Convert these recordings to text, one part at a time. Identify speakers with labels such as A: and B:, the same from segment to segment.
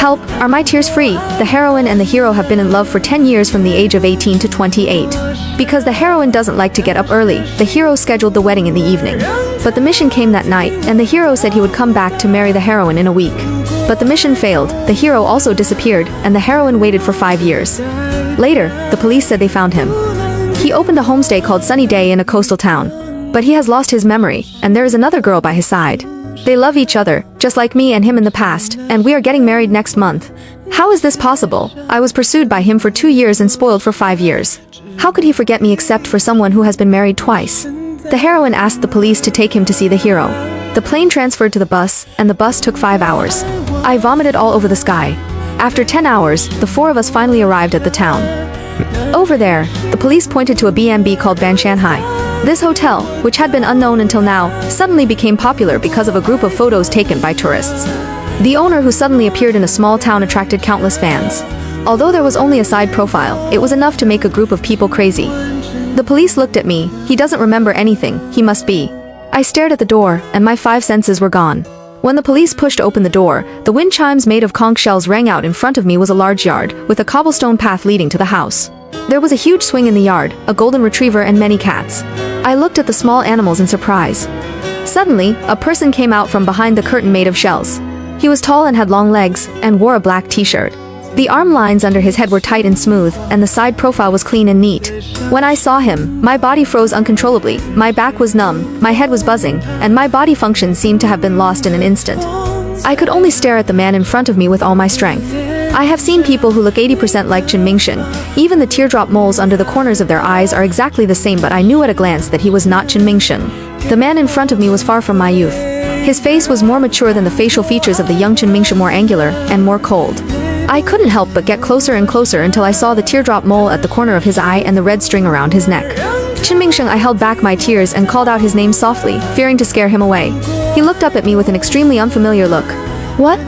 A: Help, are my tears free? The heroine and the hero have been in love for 10 years from the age of 18 to 28. Because the heroine doesn't like to get up early, the hero scheduled the wedding in the evening. But the mission came that night, and the hero said he would come back to marry the heroine in a week. But the mission failed, the hero also disappeared, and the heroine waited for 5 years. Later, the police said they found him. He opened a homestay called Sunny Day in a coastal town. But he has lost his memory, and there is another girl by his side. They love each other, just like me and him in the past, and we are getting married next month. How is this possible? I was pursued by him for 2 years and spoiled for 5 years. How could he forget me except for someone who has been married twice? The heroine asked the police to take him to see the hero. The plane transferred to the bus, and the bus took 5 hours. I vomited all over the sky. After 10 hours, the 4 of us finally arrived at the town. Over there, the police pointed to a B&B called Ban Shanghai. This hotel, which had been unknown until now, suddenly became popular because of a group of photos taken by tourists. The owner who suddenly appeared in a small town attracted countless fans. Although there was only a side profile, it was enough to make a group of people crazy. The police looked at me. He doesn't remember anything, he must be. I stared at the door, and my 5 senses were gone. When the police pushed open the door, the wind chimes made of conch shells rang out. In front of me was a large yard, with a cobblestone path leading to the house. There was a huge swing in the yard, a golden retriever and many cats. I looked at the small animals in surprise. Suddenly, a person came out from behind the curtain made of shells. He was tall and had long legs, and wore a black t-shirt. The arm lines under his head were tight and smooth, and the side profile was clean and neat. When I saw him, my body froze uncontrollably, my back was numb, my head was buzzing, and my body function seemed to have been lost in an instant. I could only stare at the man in front of me with all my strength. I have seen people who look 80% like Chen Mingsheng. Even the teardrop moles under the corners of their eyes are exactly the same, but I knew at a glance that he was not Chen Mingsheng. The man in front of me was far from my youth. His face was more mature than the facial features of the young Chen Mingsheng, more angular, and more cold. I couldn't help but get closer and closer until I saw the teardrop mole at the corner of his eye and the red string around his neck. Chen Mingsheng, I held back my tears and called out his name softly, fearing to scare him away. He looked up at me with an extremely unfamiliar look. What?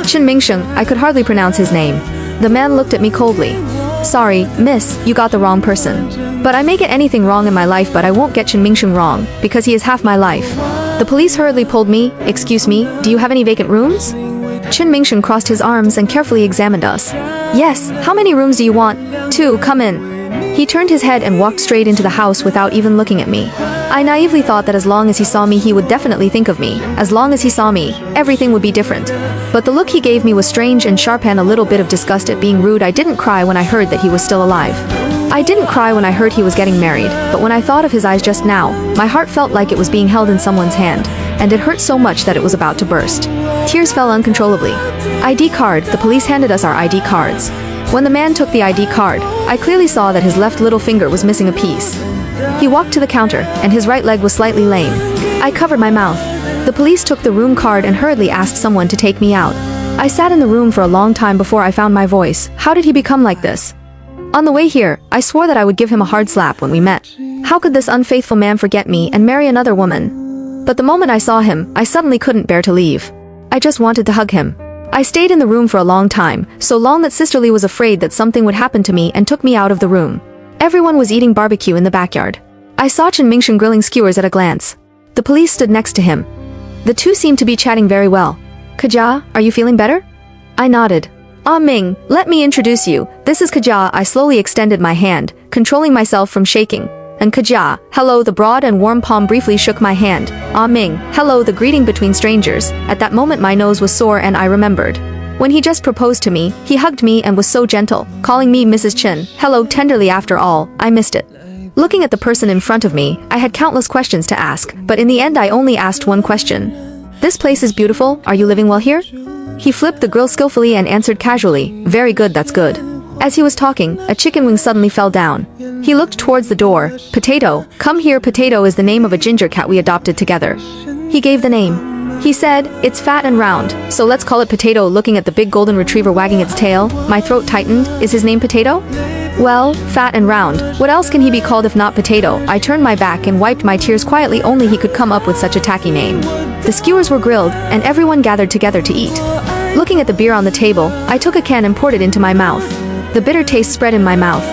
A: Chen Mingsheng, I could hardly pronounce his name. The man looked at me coldly. Sorry, miss, you got the wrong person. But I may get anything wrong in my life, but I won't get Chen Mingsheng wrong, because he is half my life. The police hurriedly pulled me. Excuse me, do you have any vacant rooms? Chen Mingsheng crossed his arms and carefully examined us. Yes, how many rooms do you want? 2, come in. He turned his head and walked straight into the house without even looking at me. I naively thought that as long as he saw me, he would definitely think of me. As long as he saw me, everything would be different. But the look he gave me was strange and sharp, and a little bit of disgust at being rude. I didn't cry when I heard that he was still alive. I didn't cry when I heard he was getting married, but when I thought of his eyes just now, my heart felt like it was being held in someone's hand, and it hurt so much that it was about to burst. Tears fell uncontrollably. ID card, the police handed us our ID cards. When the man took the ID card, I clearly saw that his left little finger was missing a piece. He walked to the counter, and his right leg was slightly lame. I covered my mouth. The police took the room card and hurriedly asked someone to take me out. I sat in the room for a long time before I found my voice. How did he become like this? On the way here, I swore that I would give him a hard slap when we met. How could this unfaithful man forget me and marry another woman? But the moment I saw him, I suddenly couldn't bear to leave. I just wanted to hug him. I stayed in the room for a long time, so long that Sister Lee was afraid that something would happen to me and took me out of the room. Everyone was eating barbecue in the backyard. I saw Chen Mingsheng grilling skewers at a glance. The police stood next to him. The two seemed to be chatting very well. Kaja, are you feeling better? I nodded. Ah Ming, let me introduce you. This is Kaja. I slowly extended my hand, controlling myself from shaking. And Kaja, hello. The broad and warm palm briefly shook my hand. Ah Ming, hello. The greeting between strangers. At that moment my nose was sore and I remembered. When he just proposed to me, he hugged me and was so gentle, calling me Mrs. Chen. Hello tenderly. After all, I missed it. Looking at the person in front of me, I had countless questions to ask, but in the end I only asked one question. This place is beautiful. Are you living well here? He flipped the grill skillfully and answered casually. Very good, that's good. As he was talking, a chicken wing suddenly fell down. He looked towards the door. Potato, come here. Potato is the name of a ginger cat we adopted together. He gave the name. He said, it's fat and round, so let's call it Potato. Looking at the big golden retriever wagging its tail, my throat tightened. Is his name Potato? Well, fat and round. What else can he be called if not Potato? I turned my back and wiped my tears quietly. Only he could come up with such a tacky name. The skewers were grilled, and everyone gathered together to eat. Looking at the beer on the table, I took a can and poured it into my mouth. The bitter taste spread in my mouth.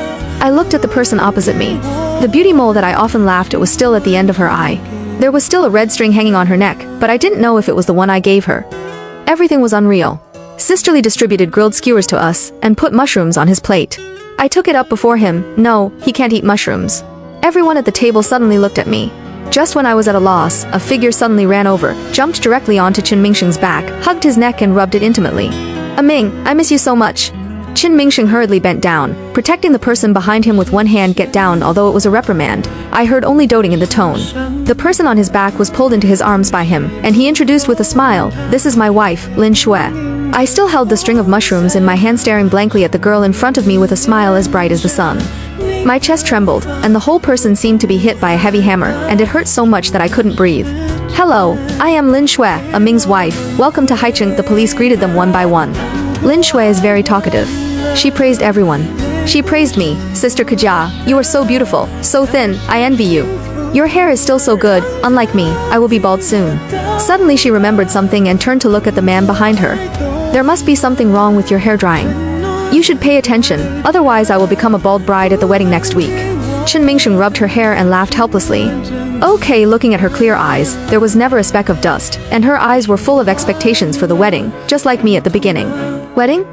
A: I looked at the person opposite me. The beauty mole that I often laughed at was still at the end of her eye. There was still a red string hanging on her neck, but I didn't know if it was the one I gave her. Everything was unreal. sisterly distributed grilled skewers to us, and put mushrooms on his plate. I took it up before him. No, he can't eat mushrooms. Everyone at the table suddenly looked at me. Just when I was at a loss, a figure suddenly ran over, jumped directly onto Qin Mingsheng's back, hugged his neck and rubbed it intimately. Ming, I miss you so much. Qin Mingsheng hurriedly bent down, protecting the person behind him with one hand. Get down. Although it was a reprimand, I heard only doting in the tone. The person on his back was pulled into his arms by him, and he introduced with a smile, "This is my wife, Lin Shui." I still held the string of mushrooms in my hand, staring blankly at the girl in front of me with a smile as bright as the sun. My chest trembled, and the whole person seemed to be hit by a heavy hammer, and it hurt so much that I couldn't breathe. "Hello, I am Lin Shui, Ming's wife. Welcome to Haicheng." The police greeted them one by one. Lin Shui is very talkative. She praised everyone. She praised me. "Sister Kajia, you are so beautiful, so thin, I envy you. Your hair is still so good. Unlike me, I will be bald soon." Suddenly she remembered something and turned to look at the man behind her. "There must be something wrong with your hair drying. You should pay attention, otherwise I will become a bald bride at the wedding next week." Qin Mingsheng rubbed her hair and laughed helplessly. Okay, looking at her clear eyes, there was never a speck of dust, and her eyes were full of expectations for the wedding, just like me at the beginning. "Wedding?"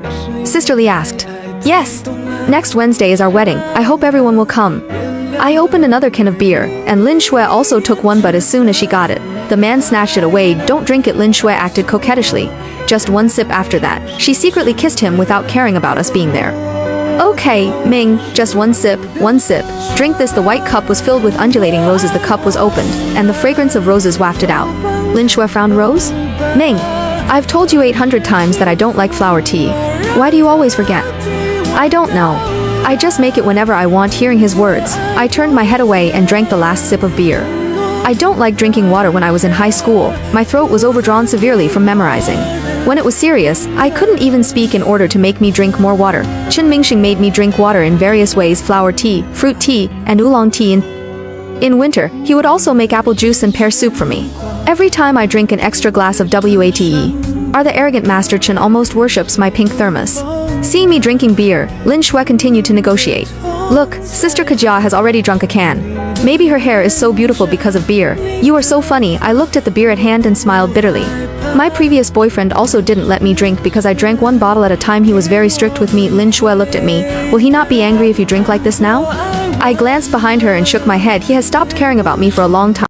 A: Sister Lee asked. "Yes. Next Wednesday is our wedding. I hope everyone will come." I opened another can of beer, and Lin Shui also took one, but as soon as she got it, the man snatched it away. "Don't drink it." Lin Shui acted coquettishly. Just one sip. After that, she secretly kissed him without caring about us being there. "Okay, Ming, just one sip, one sip. Drink this." The white cup was filled with undulating roses. The cup was opened, and the fragrance of roses wafted out. Lin Shui frowned. "Rose? Ming, I've told you 800 times that I don't like flower tea. Why do you always forget?" "I don't know. I just make it whenever I want." Hearing his words, I turned my head away and drank the last sip of beer. I don't like drinking water. When I was in high school, my throat was overdrawn severely from memorizing. When it was serious, I couldn't even speak. In order to make me drink more water, Qin Mingsheng made me drink water in various ways: flower tea, fruit tea, and oolong tea. In winter, he would also make apple juice and pear soup for me. Every time I drink an extra glass of wate. The arrogant Master Qin almost worships my pink thermos. Seeing me drinking beer, Lin Shui continued to negotiate. "Look, Sister Kajia has already drunk a can. Maybe her hair is so beautiful because of beer. You are so funny." I looked at the beer at hand and smiled bitterly. My previous boyfriend also didn't let me drink because I drank one bottle at a time. He was very strict with me. Lin Shui looked at me. "Will he not be angry if you drink like this now?" I glanced behind her and shook my head. He has stopped caring about me for a long time.